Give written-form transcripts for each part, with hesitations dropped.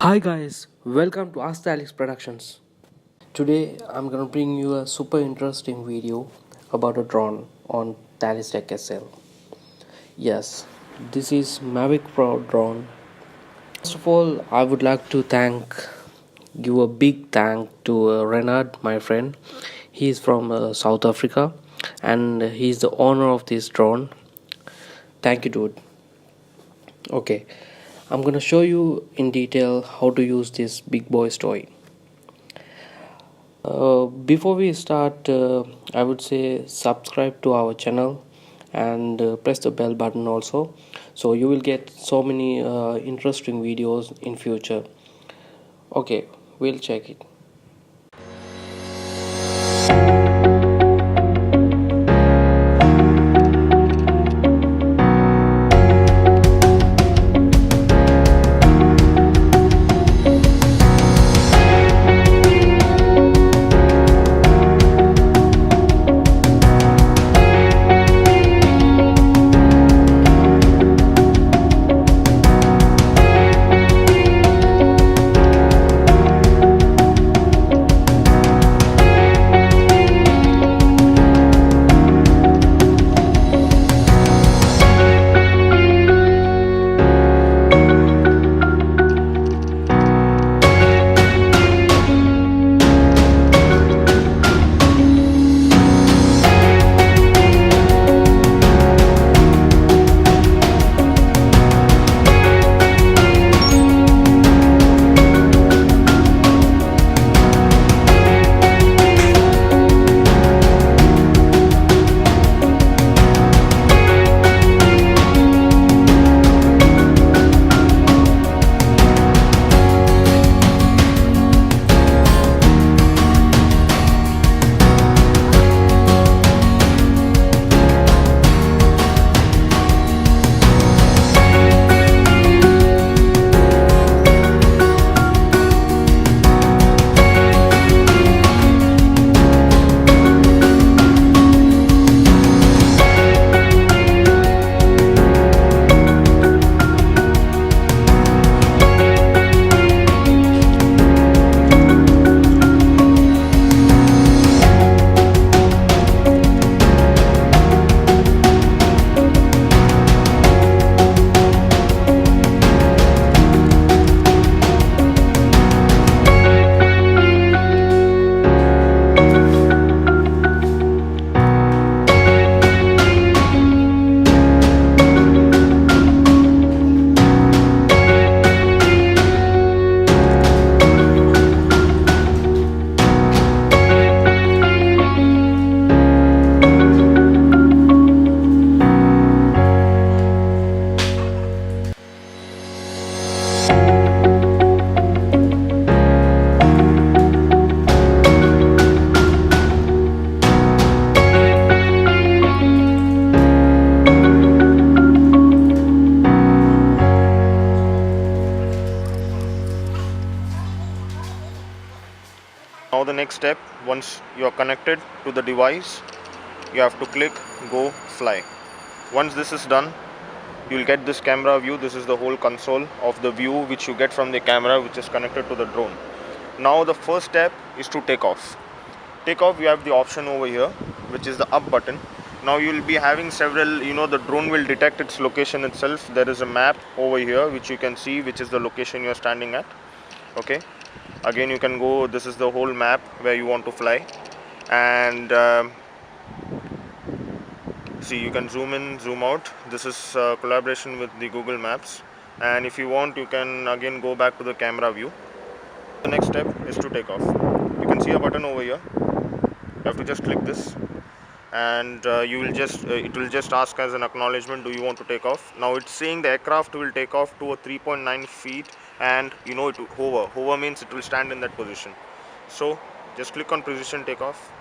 Hi guys, welcome to Thalis Productions. Today I'm gonna bring you a super interesting video about a drone on Thalis Tech SL. Yes, this is Mavic Pro drone. First of all, I would like to give a big thank to Renardt, my friend. He is from South Africa, and he's the owner of this drone. Thank you, dude. Okay, I'm gonna show you in detail how to use this big boy's toy. Before we start, I would say subscribe to our channel and press the bell button also, so you will get so many interesting videos in future. Okay, we'll check it. Now the next step, once you are connected to the device, you have to click go fly. Once this is done, you will get this camera view. This is the whole console of the view which you get from the camera which is connected to the drone. Now the first step is to take off. Take off, you have the option over here which is the up button. Now you will be having several, the drone will detect its location itself. There is a map over here which you can see, which is the location you are standing at. Okay, again you can go, this is the whole map where you want to fly, and see, you can zoom in, zoom out. This is collaboration with the Google Maps, and if you want you can again go back to the camera view. The next step is to take off. You can see a button over here. You have to just click this, and you will just it will just ask as an acknowledgement, do you want to take off. Now it's saying the aircraft will take off to a 3.9 feet, and it will hover means it will stand in that position. So just click on precision takeoff.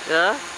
Yeah.